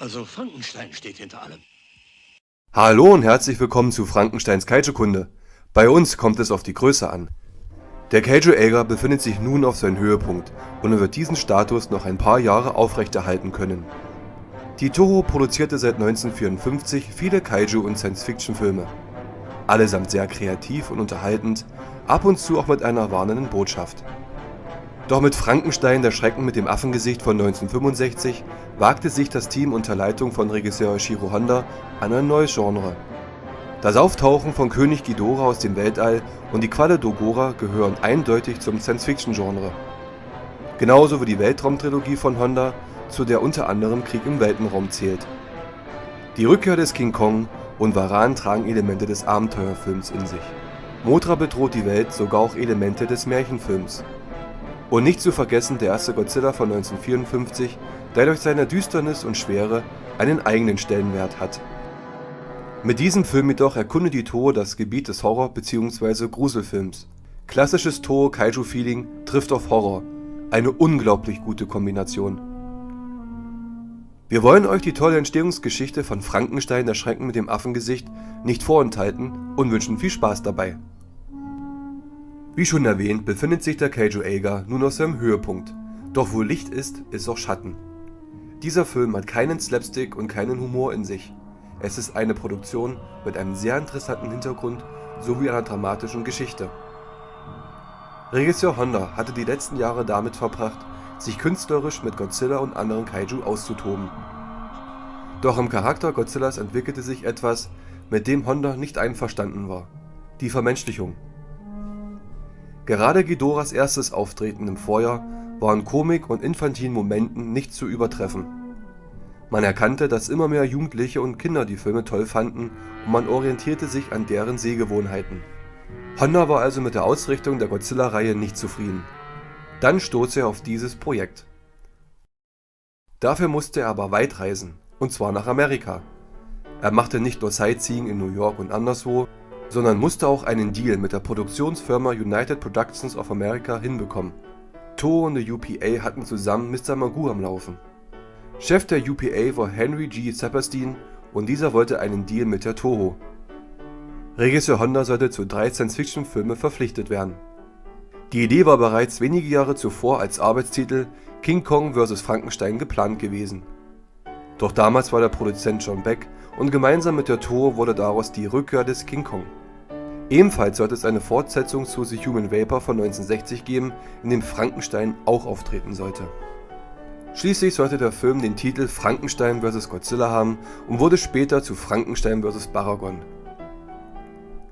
Also Frankenstein steht hinter allem. Hallo und herzlich willkommen zu Frankensteins Kaiju-Kunde. Bei uns kommt es auf die Größe an. Der Kaiju-Äger befindet sich nun auf seinem Höhepunkt und er wird diesen Status noch ein paar Jahre aufrechterhalten können. Die Toho produzierte seit 1954 viele Kaiju- und Science-Fiction-Filme. Allesamt sehr kreativ und unterhaltend, ab und zu auch mit einer warnenden Botschaft. Doch mit Frankenstein, der Schrecken mit dem Affengesicht von 1965, wagte sich das Team unter Leitung von Regisseur Ishiro Honda an ein neues Genre. Das Auftauchen von König Ghidorah aus dem Weltall und die Qualle Dogora gehören eindeutig zum Science-Fiction-Genre. Genauso wie die Weltraumtrilogie von Honda, zu der unter anderem Krieg im Weltenraum zählt. Die Rückkehr des King Kong und Varan tragen Elemente des Abenteuerfilms in sich. Mothra bedroht die Welt, sogar auch Elemente des Märchenfilms. Und nicht zu vergessen der erste Godzilla von 1954, der durch seine Düsternis und Schwere einen eigenen Stellenwert hat. Mit diesem Film jedoch erkundet die Toho das Gebiet des Horror- bzw. Gruselfilms. Klassisches Toho-Kaiju-Feeling trifft auf Horror. Eine unglaublich gute Kombination. Wir wollen euch die tolle Entstehungsgeschichte von Frankenstein, der Schrecken mit dem Affengesicht, nicht vorenthalten und wünschen viel Spaß dabei. Wie schon erwähnt, befindet sich der Kaiju-Äger nun auf seinem Höhepunkt. Doch wo Licht ist, ist auch Schatten. Dieser Film hat keinen Slapstick und keinen Humor in sich. Es ist eine Produktion mit einem sehr interessanten Hintergrund sowie einer dramatischen Geschichte. Regisseur Honda hatte die letzten Jahre damit verbracht, sich künstlerisch mit Godzilla und anderen Kaiju auszutoben. Doch im Charakter Godzillas entwickelte sich etwas, mit dem Honda nicht einverstanden war: die Vermenschlichung. Gerade Ghidorahs erstes Auftreten im Vorjahr war in Komik und infantilen Momenten nicht zu übertreffen. Man erkannte, dass immer mehr Jugendliche und Kinder die Filme toll fanden und man orientierte sich an deren Sehgewohnheiten. Honda war also mit der Ausrichtung der Godzilla-Reihe nicht zufrieden. Dann stieß er auf dieses Projekt. Dafür musste er aber weit reisen, und zwar nach Amerika. Er machte nicht nur Sightseeing in New York und anderswo, sondern musste auch einen Deal mit der Produktionsfirma United Productions of America hinbekommen. Toho und die UPA hatten zusammen Mr. Magoo am Laufen. Chef der UPA war Henry G. Saperstein und dieser wollte einen Deal mit der Toho. Regisseur Honda sollte zu 3 Science-Fiction-Filme verpflichtet werden. Die Idee war bereits wenige Jahre zuvor als Arbeitstitel King Kong vs. Frankenstein geplant gewesen. Doch damals war der Produzent John Beck und gemeinsam mit der Toho wurde daraus die Rückkehr des King Kong. Ebenfalls sollte es eine Fortsetzung zu The Human Vapor von 1960 geben, in dem Frankenstein auch auftreten sollte. Schließlich sollte der Film den Titel Frankenstein vs. Godzilla haben und wurde später zu Frankenstein vs. Baragon.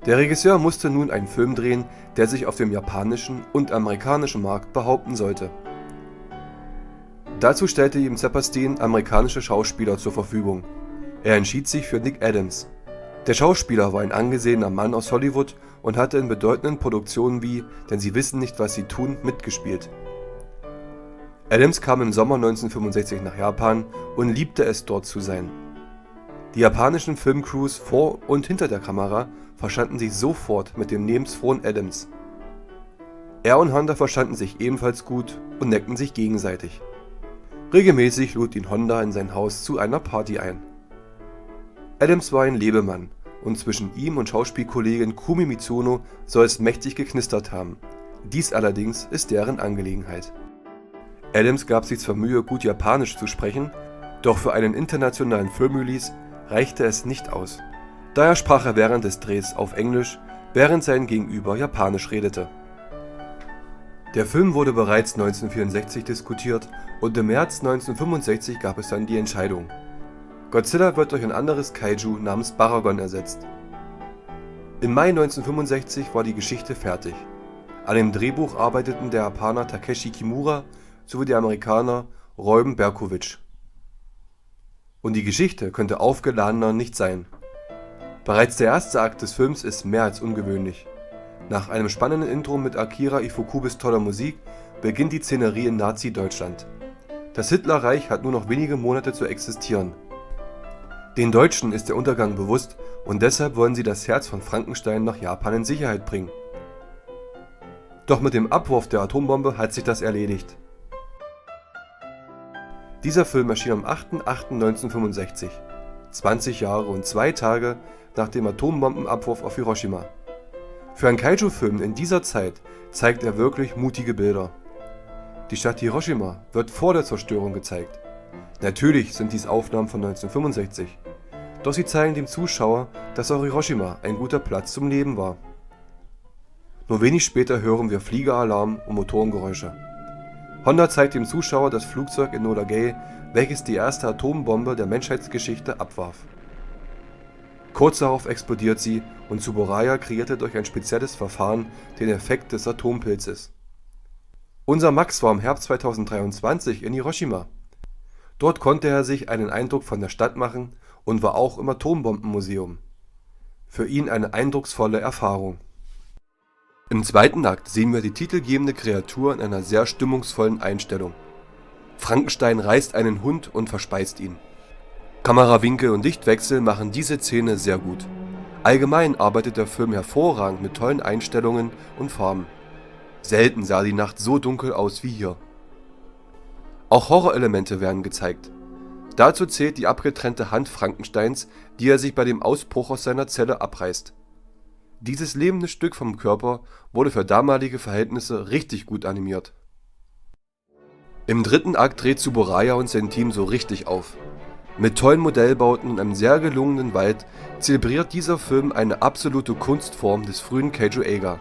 Der Regisseur musste nun einen Film drehen, der sich auf dem japanischen und amerikanischen Markt behaupten sollte. Dazu stellte ihm Saperstein amerikanische Schauspieler zur Verfügung. Er entschied sich für Nick Adams. Der Schauspieler war ein angesehener Mann aus Hollywood und hatte in bedeutenden Produktionen wie Denn sie wissen nicht, was sie tun mitgespielt. Adams kam im Sommer 1965 nach Japan und liebte es, dort zu sein. Die japanischen Filmcrews vor und hinter der Kamera verstanden sich sofort mit dem lebensfrohen Adams. Er und Honda verstanden sich ebenfalls gut und neckten sich gegenseitig. Regelmäßig lud ihn Honda in sein Haus zu einer Party ein. Adams war ein Lebemann und zwischen ihm und Schauspielkollegin Kumi Mitsuno soll es mächtig geknistert haben. Dies allerdings ist deren Angelegenheit. Adams gab sich zwar Mühe, gut Japanisch zu sprechen, doch für einen internationalen Filmrelease reichte es nicht aus. Daher sprach er während des Drehs auf Englisch, während sein Gegenüber Japanisch redete. Der Film wurde bereits 1964 diskutiert und im März 1965 gab es dann die Entscheidung. Godzilla wird durch ein anderes Kaiju namens Baragon ersetzt. Im Mai 1965 war die Geschichte fertig. An dem Drehbuch arbeiteten der Japaner Takeshi Kimura sowie der Amerikaner Reuben Berkowitz. Und die Geschichte könnte aufgeladener nicht sein. Bereits der erste Akt des Films ist mehr als ungewöhnlich. Nach einem spannenden Intro mit Akira Ifukubes toller Musik beginnt die Szenerie in Nazi-Deutschland. Das Hitlerreich hat nur noch wenige Monate zu existieren. Den Deutschen ist der Untergang bewusst und deshalb wollen sie das Herz von Frankenstein nach Japan in Sicherheit bringen. Doch mit dem Abwurf der Atombombe hat sich das erledigt. Dieser Film erschien am 8.8.1965, 20 Jahre und 2 Tage nach dem Atombombenabwurf auf Hiroshima. Für einen Kaiju-Film in dieser Zeit zeigt er wirklich mutige Bilder. Die Stadt Hiroshima wird vor der Zerstörung gezeigt. Natürlich sind dies Aufnahmen von 1965, doch sie zeigen dem Zuschauer, dass auch Hiroshima ein guter Platz zum Leben war. Nur wenig später hören wir Fliegeralarm und Motorengeräusche. Honda zeigt dem Zuschauer das Flugzeug Enola Gay, welches die erste Atombombe der Menschheitsgeschichte abwarf. Kurz darauf explodiert sie und Tsuburaya kreierte durch ein spezielles Verfahren den Effekt des Atompilzes. Unser Max war im Herbst 2023 in Hiroshima. Dort konnte er sich einen Eindruck von der Stadt machen und war auch im Atombombenmuseum. Für ihn eine eindrucksvolle Erfahrung. Im zweiten Akt sehen wir die titelgebende Kreatur in einer sehr stimmungsvollen Einstellung. Frankenstein reißt einen Hund und verspeist ihn. Kamerawinkel und Lichtwechsel machen diese Szene sehr gut. Allgemein arbeitet der Film hervorragend mit tollen Einstellungen und Farben. Selten sah die Nacht so dunkel aus wie hier. Auch Horrorelemente werden gezeigt. Dazu zählt die abgetrennte Hand Frankensteins, die er sich bei dem Ausbruch aus seiner Zelle abreißt. Dieses lebende Stück vom Körper wurde für damalige Verhältnisse richtig gut animiert. Im dritten Akt dreht Tsuburaya und sein Team so richtig auf. Mit tollen Modellbauten und einem sehr gelungenen Wald zelebriert dieser Film eine absolute Kunstform des frühen Kaiju-Eiga.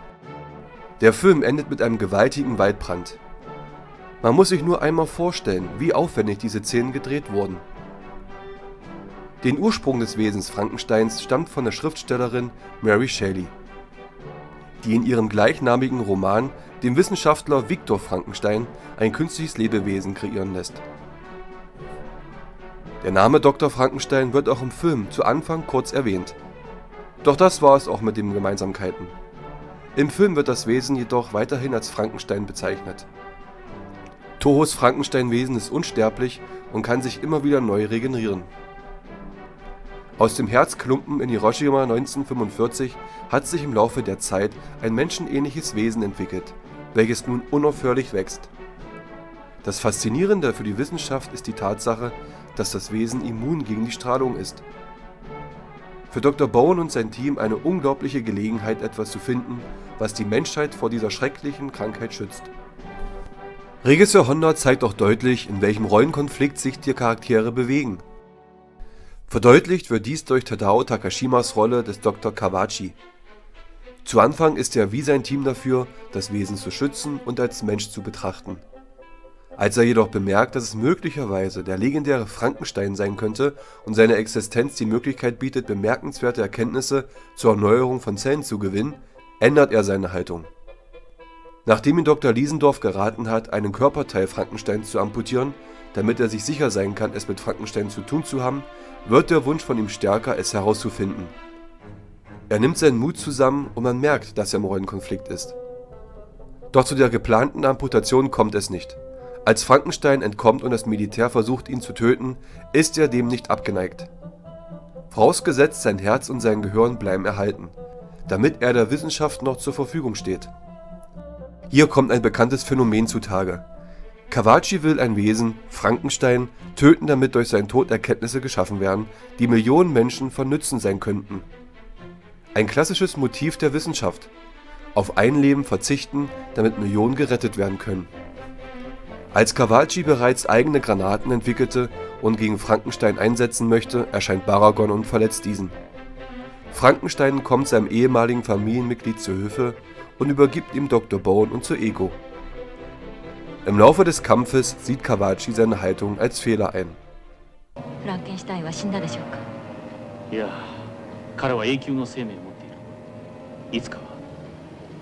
Der Film endet mit einem gewaltigen Waldbrand. Man muss sich nur einmal vorstellen, wie aufwendig diese Szenen gedreht wurden. Den Ursprung des Wesens Frankensteins stammt von der Schriftstellerin Mary Shelley, die in ihrem gleichnamigen Roman dem Wissenschaftler Victor Frankenstein ein künstliches Lebewesen kreieren lässt. Der Name Dr. Frankenstein wird auch im Film zu Anfang kurz erwähnt. Doch das war es auch mit den Gemeinsamkeiten. Im Film wird das Wesen jedoch weiterhin als Frankenstein bezeichnet. Tohos Frankensteinwesen ist unsterblich und kann sich immer wieder neu regenerieren. Aus dem Herzklumpen in Hiroshima 1945 hat sich im Laufe der Zeit ein menschenähnliches Wesen entwickelt, welches nun unaufhörlich wächst. Das Faszinierende für die Wissenschaft ist die Tatsache, dass das Wesen immun gegen die Strahlung ist. Für Dr. Bone und sein Team eine unglaubliche Gelegenheit, etwas zu finden, was die Menschheit vor dieser schrecklichen Krankheit schützt. Regisseur Honda zeigt auch deutlich, in welchem Rollenkonflikt sich die Charaktere bewegen. Verdeutlicht wird dies durch Tadao Takashimas Rolle des Dr. Kawachi. Zu Anfang ist er wie sein Team dafür, das Wesen zu schützen und als Mensch zu betrachten. Als er jedoch bemerkt, dass es möglicherweise der legendäre Frankenstein sein könnte und seine Existenz die Möglichkeit bietet, bemerkenswerte Erkenntnisse zur Erneuerung von Zellen zu gewinnen, ändert er seine Haltung. Nachdem ihm Dr. Liesendorf geraten hat, einen Körperteil Frankensteins zu amputieren, damit er sich sicher sein kann, es mit Frankenstein zu tun zu haben, wird der Wunsch von ihm stärker, es herauszufinden. Er nimmt seinen Mut zusammen und man merkt, dass er im Rollenkonflikt ist. Doch zu der geplanten Amputation kommt es nicht. Als Frankenstein entkommt und das Militär versucht, ihn zu töten, ist er dem nicht abgeneigt. Vorausgesetzt, sein Herz und sein Gehirn bleiben erhalten, damit er der Wissenschaft noch zur Verfügung steht. Hier kommt ein bekanntes Phänomen zutage. Kawachi will ein Wesen, Frankenstein, töten, damit durch seinen Tod Erkenntnisse geschaffen werden, die Millionen Menschen von Nutzen sein könnten. Ein klassisches Motiv der Wissenschaft. Auf ein Leben verzichten, damit Millionen gerettet werden können. Als Kawachi bereits eigene Granaten entwickelte und gegen Frankenstein einsetzen möchte, erscheint Baragon und verletzt diesen. Frankenstein kommt seinem ehemaligen Familienmitglied zur Hilfe und übergibt ihm Dr. Bone und Zoeko. Im Laufe des Kampfes sieht Kawachi seine Haltung als Fehler ein. Frankenstein war 死んだでしょうか。いや、彼は永久の生命を持っている。いつかは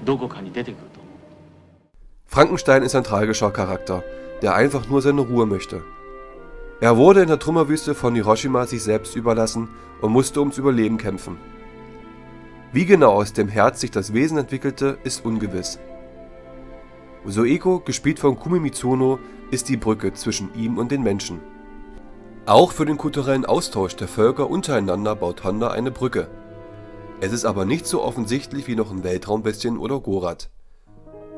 どこかに出てくると思う。Frankenstein ist ein tragischer Charakter, der einfach nur seine Ruhe möchte. Er wurde in der Trümmerwüste von Hiroshima sich selbst überlassen und musste ums Überleben kämpfen. Wie genau aus dem Herz sich das Wesen entwickelte, ist ungewiss. Zoeko, gespielt von Kumi Mitsuno, ist die Brücke zwischen ihm und den Menschen. Auch für den kulturellen Austausch der Völker untereinander baut Honda eine Brücke. Es ist aber nicht so offensichtlich wie noch in Weltraumbestien oder Gorath.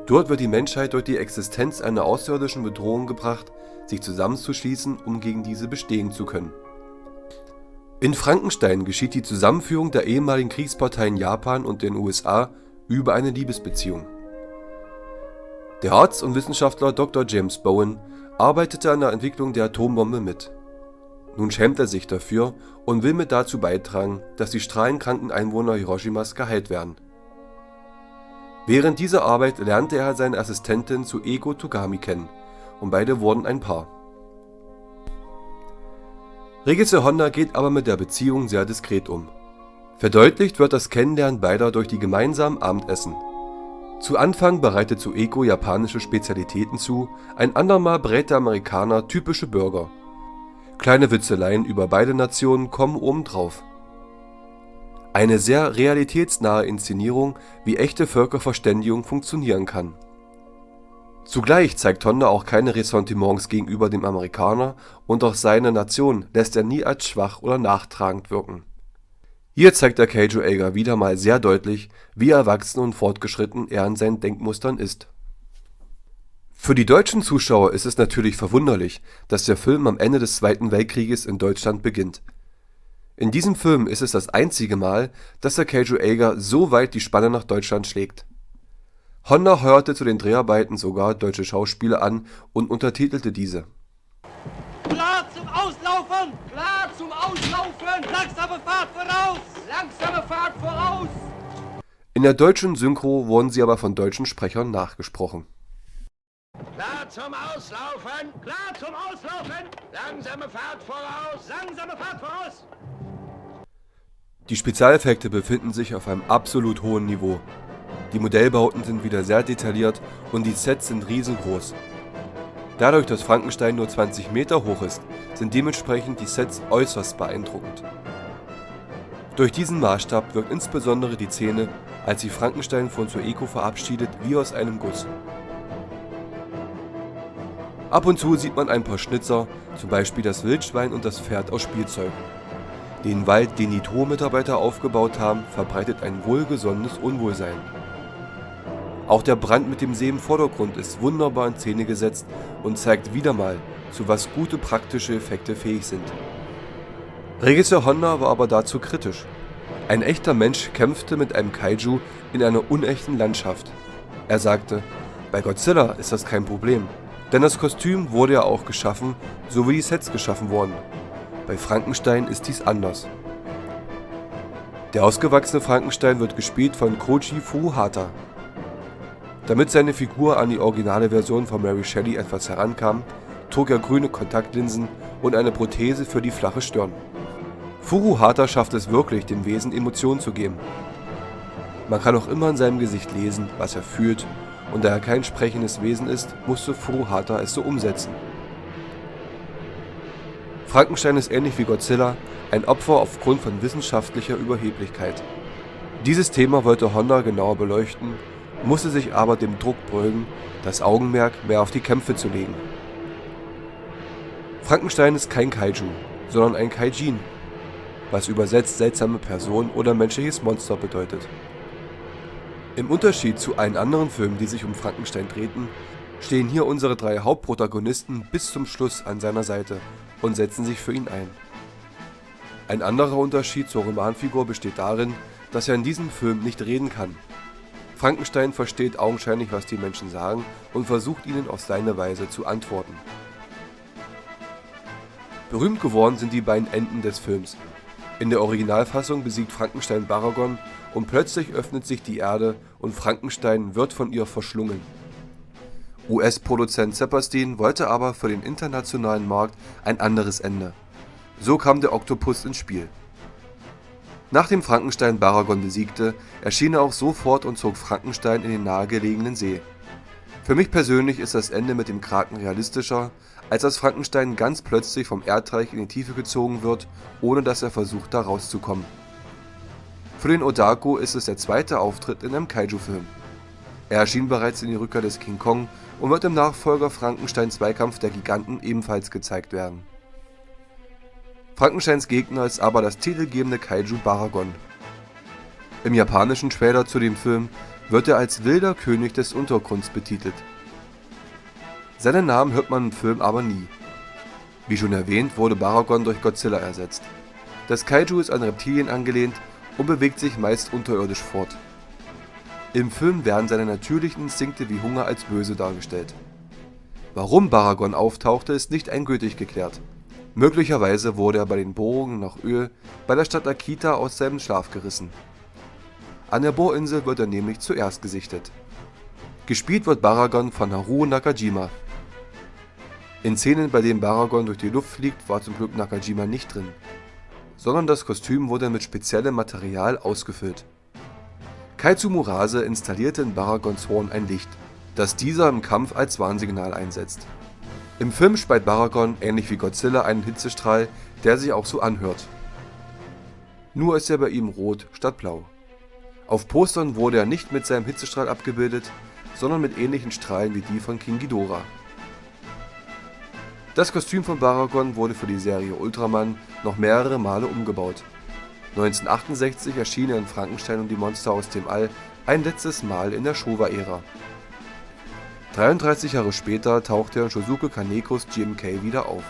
Dort wird die Menschheit durch die Existenz einer außerirdischen Bedrohung gebracht, sich zusammenzuschließen, um gegen diese bestehen zu können. In Frankenstein geschieht die Zusammenführung der ehemaligen Kriegsparteien Japan und den USA über eine Liebesbeziehung. Der Arzt und Wissenschaftler Dr. James Bowen arbeitete an der Entwicklung der Atombombe mit. Nun schämt er sich dafür und will mit dazu beitragen, dass die strahlenkranken Einwohner Hiroshimas geheilt werden. Während dieser Arbeit lernte er seine Assistentin Sueko Togami kennen und beide wurden ein Paar. Regisseur Honda geht aber mit der Beziehung sehr diskret um. Verdeutlicht wird das Kennenlernen beider durch die gemeinsamen Abendessen. Zu Anfang bereitet Sueko japanische Spezialitäten zu, ein andermal brät der Amerikaner typische Burger. Kleine Witzeleien über beide Nationen kommen obendrauf. Eine sehr realitätsnahe Inszenierung, wie echte Völkerverständigung funktionieren kann. Zugleich zeigt Honda auch keine Ressentiments gegenüber dem Amerikaner und auch seine Nation lässt er nie als schwach oder nachtragend wirken. Hier zeigt der Keijo Eiga wieder mal sehr deutlich, wie erwachsen und fortgeschritten er in seinen Denkmustern ist. Für die deutschen Zuschauer ist es natürlich verwunderlich, dass der Film am Ende des Zweiten Weltkrieges in Deutschland beginnt. In diesem Film ist es das einzige Mal, dass der Keijo Eiga so weit die Spanne nach Deutschland schlägt. Honda heuerte zu den Dreharbeiten sogar deutsche Schauspieler an und untertitelte diese. Klar zum Auslaufen! Klar zum Auslaufen! Langsame Fahrt voraus! Langsame Fahrt voraus! In der deutschen Synchro wurden sie aber von deutschen Sprechern nachgesprochen. Klar zum Auslaufen! Klar zum Auslaufen! Langsame Fahrt voraus! Langsame Fahrt voraus! Die Spezialeffekte befinden sich auf einem absolut hohen Niveau. Die Modellbauten sind wieder sehr detailliert und die Sets sind riesengroß. Dadurch, dass Frankenstein nur 20 Meter hoch ist, sind dementsprechend die Sets äußerst beeindruckend. Durch diesen Maßstab wirkt insbesondere die Szene, als sich Frankenstein von Sueko verabschiedet, wie aus einem Guss. Ab und zu sieht man ein paar Schnitzer, zum Beispiel das Wildschwein und das Pferd aus Spielzeug. Den Wald, den die TOR-Mitarbeiter aufgebaut haben, verbreitet ein wohlgesonnenes Unwohlsein. Auch der Brand mit dem See im Vordergrund ist wunderbar in Szene gesetzt und zeigt wieder mal, zu was gute praktische Effekte fähig sind. Regisseur Honda war aber dazu kritisch. Ein echter Mensch kämpfte mit einem Kaiju in einer unechten Landschaft. Er sagte, bei Godzilla ist das kein Problem, denn das Kostüm wurde ja auch geschaffen, so wie die Sets geschaffen wurden. Bei Frankenstein ist dies anders. Der ausgewachsene Frankenstein wird gespielt von Koji Furuhata. Damit seine Figur an die originale Version von Mary Shelley etwas herankam, trug er grüne Kontaktlinsen und eine Prothese für die flache Stirn. Furuhata schafft es wirklich, dem Wesen Emotionen zu geben. Man kann auch immer in seinem Gesicht lesen, was er fühlt, und da er kein sprechendes Wesen ist, musste Furuhata es so umsetzen. Frankenstein ist ähnlich wie Godzilla ein Opfer aufgrund von wissenschaftlicher Überheblichkeit. Dieses Thema wollte Honda genauer beleuchten, musste sich aber dem Druck beugen, das Augenmerk mehr auf die Kämpfe zu legen. Frankenstein ist kein Kaiju, sondern ein Kaijin, was übersetzt seltsame Person oder menschliches Monster bedeutet. Im Unterschied zu allen anderen Filmen, die sich um Frankenstein drehten, stehen hier unsere drei Hauptprotagonisten bis zum Schluss an seiner Seite und setzen sich für ihn ein. Ein anderer Unterschied zur Romanfigur besteht darin, dass er in diesem Film nicht reden kann. Frankenstein versteht augenscheinlich, was die Menschen sagen und versucht ihnen auf seine Weise zu antworten. Berühmt geworden sind die beiden Enden des Films. In der Originalfassung besiegt Frankenstein Baragon und plötzlich öffnet sich die Erde und Frankenstein wird von ihr verschlungen. US-Produzent Sebastian wollte aber für den internationalen Markt ein anderes Ende. So kam der Oktopus ins Spiel. Nachdem Frankenstein Baragon besiegte, erschien er auch sofort und zog Frankenstein in den nahegelegenen See. Für mich persönlich ist das Ende mit dem Kraken realistischer, als dass Frankenstein ganz plötzlich vom Erdreich in die Tiefe gezogen wird, ohne dass er versucht, da rauszukommen. Für den Otaku ist es der zweite Auftritt in einem Kaiju-Film. Er erschien bereits in die Rückkehr des King Kong und wird im Nachfolger Frankenstein Zweikampf der Giganten ebenfalls gezeigt werden. Frankensteins Gegner ist aber das titelgebende Kaiju Baragon. Im japanischen Trailer zu dem Film wird er als wilder König des Untergrunds betitelt. Seinen Namen hört man im Film aber nie. Wie schon erwähnt, wurde Baragon durch Godzilla ersetzt. Das Kaiju ist an Reptilien angelehnt und bewegt sich meist unterirdisch fort. Im Film werden seine natürlichen Instinkte wie Hunger als böse dargestellt. Warum Baragon auftauchte, ist nicht endgültig geklärt. Möglicherweise wurde er bei den Bohrungen nach Öl bei der Stadt Akita aus seinem Schlaf gerissen. An der Bohrinsel wird er nämlich zuerst gesichtet. Gespielt wird Baragon von Haruo Nakajima. In Szenen, bei denen Baragon durch die Luft fliegt, war zum Glück Nakajima nicht drin, sondern das Kostüm wurde mit speziellem Material ausgefüllt. Kaitsu Murase installierte in Baragons Horn ein Licht, das dieser im Kampf als Warnsignal einsetzt. Im Film speit Baragon, ähnlich wie Godzilla, einen Hitzestrahl, der sich auch so anhört. Nur ist er bei ihm rot statt blau. Auf Postern wurde er nicht mit seinem Hitzestrahl abgebildet, sondern mit ähnlichen Strahlen wie die von King Ghidorah. Das Kostüm von Baragon wurde für die Serie Ultraman noch mehrere Male umgebaut. 1968 erschien er in Frankenstein und die Monster aus dem All ein letztes Mal in der Showa-Ära. 33 Jahre später taucht er in Shozuke Kanekos GMK wieder auf.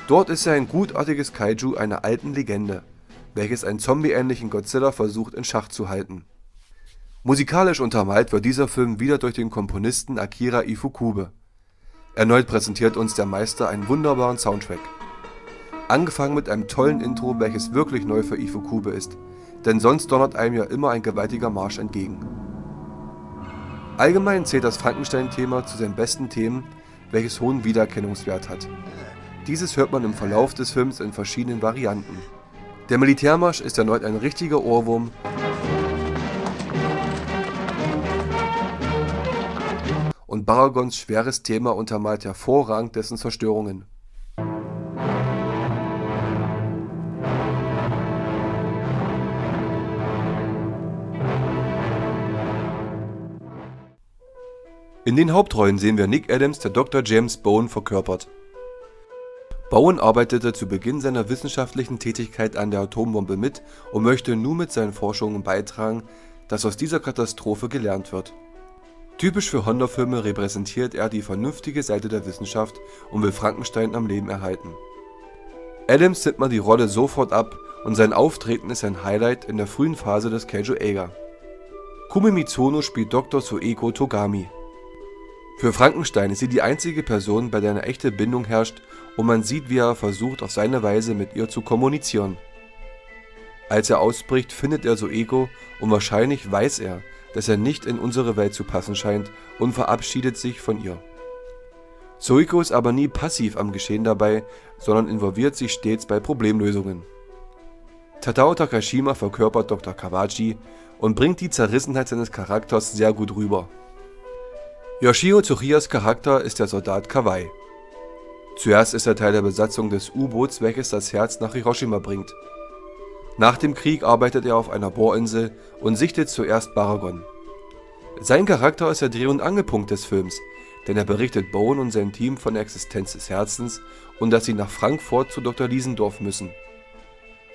Dort ist er ein gutartiges Kaiju einer alten Legende, welches einen zombie-ähnlichen Godzilla versucht in Schach zu halten. Musikalisch untermalt wird dieser Film wieder durch den Komponisten Akira Ifukube. Erneut präsentiert uns der Meister einen wunderbaren Soundtrack. Angefangen mit einem tollen Intro, welches wirklich neu für Ifukube ist, denn sonst donnert einem ja immer ein gewaltiger Marsch entgegen. Allgemein zählt das Frankenstein-Thema zu seinen besten Themen, welches hohen Wiedererkennungswert hat. Dieses hört man im Verlauf des Films in verschiedenen Varianten. Der Militärmarsch ist erneut ein richtiger Ohrwurm, und Baragons schweres Thema untermalt hervorragend dessen Zerstörungen. In den Hauptrollen sehen wir Nick Adams, der Dr. James Bowen, verkörpert. Bowen arbeitete zu Beginn seiner wissenschaftlichen Tätigkeit an der Atombombe mit und möchte nun mit seinen Forschungen beitragen, dass aus dieser Katastrophe gelernt wird. Typisch für Honda-Filme repräsentiert er die vernünftige Seite der Wissenschaft und will Frankenstein am Leben erhalten. Adams nimmt man die Rolle sofort ab und sein Auftreten ist ein Highlight in der frühen Phase des Kaiju-Eiga. Kumi Mitsuno spielt Dr. Soeko Togami. Für Frankenstein ist sie die einzige Person, bei der eine echte Bindung herrscht und man sieht, wie er versucht, auf seine Weise mit ihr zu kommunizieren. Als er ausbricht, findet er Soeko und wahrscheinlich weiß er, dass er nicht in unsere Welt zu passen scheint und verabschiedet sich von ihr. Soeko ist aber nie passiv am Geschehen dabei, sondern involviert sich stets bei Problemlösungen. Tadao Takashima verkörpert Dr. Kawachi und bringt die Zerrissenheit seines Charakters sehr gut rüber. Yoshio Tsuchiyas Charakter ist der Soldat Kawai. Zuerst ist er Teil der Besatzung des U-Boots, welches das Herz nach Hiroshima bringt. Nach dem Krieg arbeitet er auf einer Bohrinsel und sichtet zuerst Baragon. Sein Charakter ist der Dreh- und Angelpunkt des Films, denn er berichtet Bowen und sein Team von der Existenz des Herzens und dass sie nach Frankfurt zu Dr. Liesendorf müssen.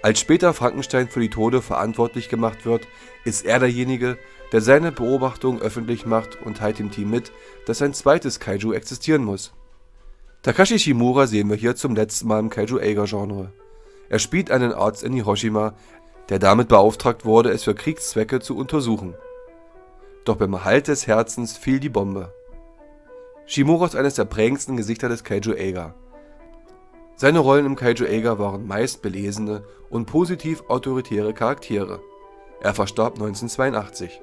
Als später Frankenstein für die Tode verantwortlich gemacht wird, ist er derjenige, der seine Beobachtungen öffentlich macht und teilt dem Team mit, dass ein zweites Kaiju existieren muss. Takashi Shimura sehen wir hier zum letzten Mal im Kaiju-Eiga-Genre. Er spielt einen Arzt in Hiroshima, der damit beauftragt wurde, es für Kriegszwecke zu untersuchen. Doch beim Erhalt des Herzens fiel die Bombe. Shimura ist eines der prägendsten Gesichter des Kaiju-Eiga. Seine Rollen im Kaiju-Eiga waren meist belesene und positiv autoritäre Charaktere. Er verstarb 1982.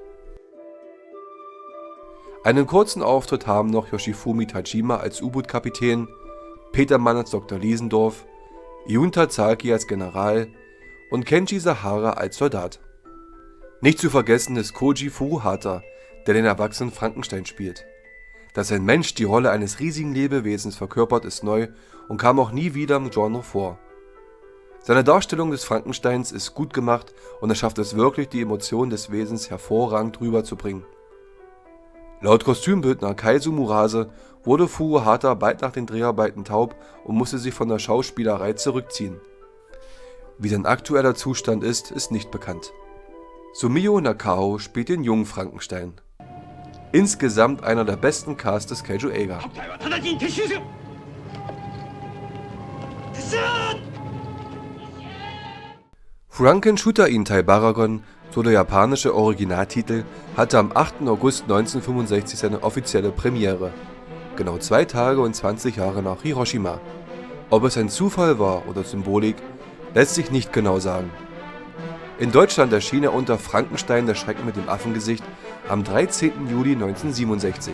Einen kurzen Auftritt haben noch Yoshifumi Tajima als U-Boot-Kapitän, Peter Mann als Dr. Liesendorf, Jun Tazaki als General und Kenji Sahara als Soldat. Nicht zu vergessen ist Koji Furuhata, der den erwachsenen Frankenstein spielt. Dass ein Mensch die Rolle eines riesigen Lebewesens verkörpert, ist neu und kam auch nie wieder im Genre vor. Seine Darstellung des Frankensteins ist gut gemacht und er schafft es wirklich, die Emotionen des Wesens hervorragend rüberzubringen. Laut Kostümbildner Kaitsu Murase wurde Furuhata bald nach den Dreharbeiten taub und musste sich von der Schauspielerei zurückziehen. Wie sein aktueller Zustand ist nicht bekannt. Sumio Nakao spielt den jungen Frankenstein. Insgesamt einer der besten Casts des Kaiju Eiga. 隊は直ちに撤収せよ撤収 Franken Shooter-in Tai Baragon, so der japanische Originaltitel, hatte am 8. August 1965 seine offizielle Premiere. Genau 2 Tage und 20 Jahre nach Hiroshima. Ob es ein Zufall war oder Symbolik, lässt sich nicht genau sagen. In Deutschland erschien er unter Frankenstein, der Schrecken mit dem Affengesicht, am 13. Juli 1967.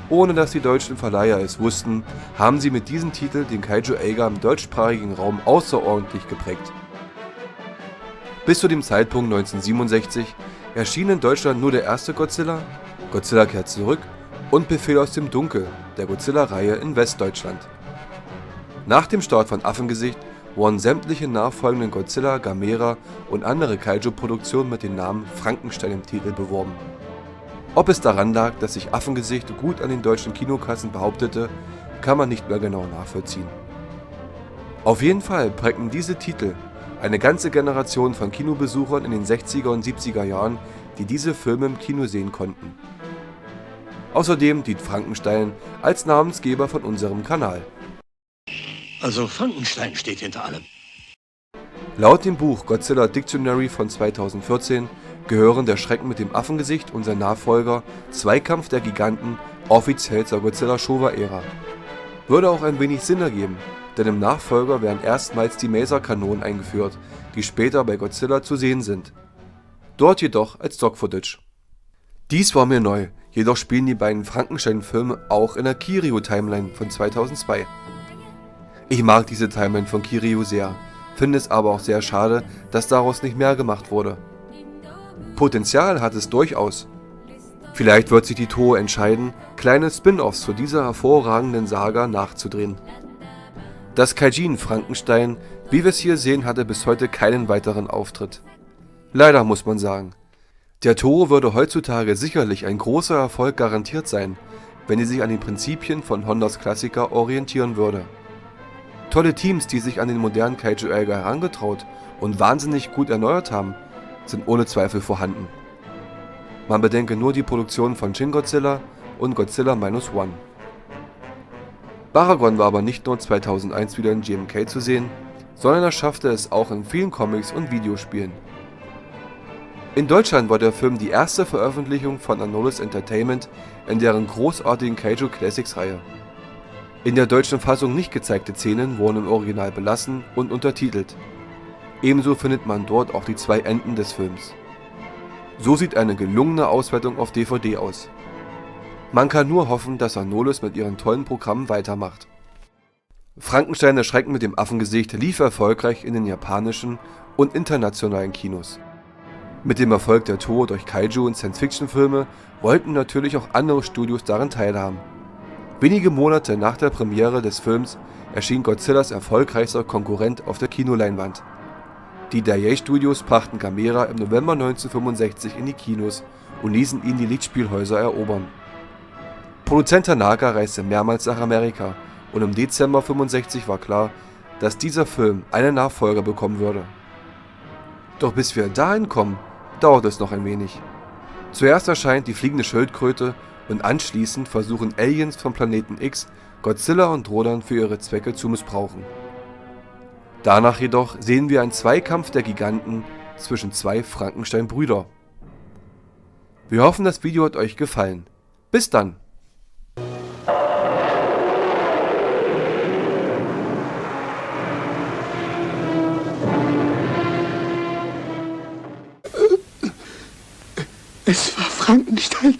Ohne dass die deutschen Verleiher es wussten, haben sie mit diesem Titel den Kaiju Eiga im deutschsprachigen Raum außerordentlich geprägt. Bis zu dem Zeitpunkt 1967 erschien in Deutschland nur der erste Godzilla, Godzilla kehrt zurück und Befehl aus dem Dunkel, der Godzilla-Reihe in Westdeutschland. Nach dem Start von Affengesicht wurden sämtliche nachfolgenden Godzilla, Gamera und andere Kaiju-Produktionen mit dem Namen Frankenstein im Titel beworben. Ob es daran lag, dass sich Affengesicht gut an den deutschen Kinokassen behauptete, kann man nicht mehr genau nachvollziehen. Auf jeden Fall prägten diese Titel eine ganze Generation von Kinobesuchern in den 60er und 70er Jahren, die diese Filme im Kino sehen konnten. Außerdem dient Frankenstein als Namensgeber von unserem Kanal. Also Frankenstein steht hinter allem. Laut dem Buch Godzilla Dictionary von 2014 gehören der Schrecken mit dem Affengesicht und sein Nachfolger Zweikampf der Giganten offiziell zur Godzilla-Showa-Ära. Würde auch ein wenig Sinn ergeben, denn im Nachfolger werden erstmals die Maser-Kanonen eingeführt, die später bei Godzilla zu sehen sind. Dort jedoch als Stock-Footage. Dies war mir neu, jedoch spielen die beiden Frankenstein-Filme auch in der Kiryu-Timeline von 2002. Ich mag diese Timeline von Kiryu sehr, finde es aber auch sehr schade, dass daraus nicht mehr gemacht wurde. Potenzial hat es durchaus. Vielleicht wird sich die Toho entscheiden, kleine Spin-offs zu dieser hervorragenden Saga nachzudrehen. Das Kaijin Frankenstein, wie wir es hier sehen, hatte bis heute keinen weiteren Auftritt. Leider muss man sagen. Der Toho würde heutzutage sicherlich ein großer Erfolg garantiert sein, wenn sie sich an den Prinzipien von Hondas Klassiker orientieren würde. Tolle Teams, die sich an den modernen Kaiju Eiga herangetraut und wahnsinnig gut erneuert haben, sind ohne Zweifel vorhanden. Man bedenke nur die Produktionen von Shin Godzilla und Godzilla Minus One. Baragon war aber nicht nur 2001 wieder in GMK zu sehen, sondern er schaffte es auch in vielen Comics und Videospielen. In Deutschland war der Film die erste Veröffentlichung von Anolis Entertainment in deren großartigen Kaiju Classics Reihe. In der deutschen Fassung nicht gezeigte Szenen wurden im Original belassen und untertitelt. Ebenso findet man dort auch die 2 Enden des Films. So sieht eine gelungene Auswertung auf DVD aus. Man kann nur hoffen, dass Anolis mit ihren tollen Programmen weitermacht. Frankenstein der Schrecken mit dem Affengesicht lief erfolgreich in den japanischen und internationalen Kinos. Mit dem Erfolg der Toho durch Kaiju- und Science-Fiction-Filme wollten natürlich auch andere Studios daran teilhaben. Wenige Monate nach der Premiere des Films erschien Godzillas erfolgreichster Konkurrent auf der Kinoleinwand. Die Daiei Studios brachten Gamera im November 1965 in die Kinos und ließen ihn die Lichtspielhäuser erobern. Produzent Tanaka reiste mehrmals nach Amerika und im Dezember 1965 war klar, dass dieser Film einen Nachfolger bekommen würde. Doch bis wir dahin kommen, dauert es noch ein wenig. Zuerst erscheint die fliegende Schildkröte und anschließend versuchen Aliens vom Planeten X Godzilla und Rodan für ihre Zwecke zu missbrauchen. Danach jedoch sehen wir einen Zweikampf der Giganten zwischen 2 Frankenstein-Brüder. Wir hoffen, das Video hat euch gefallen. Bis dann! Es war Frankenstein.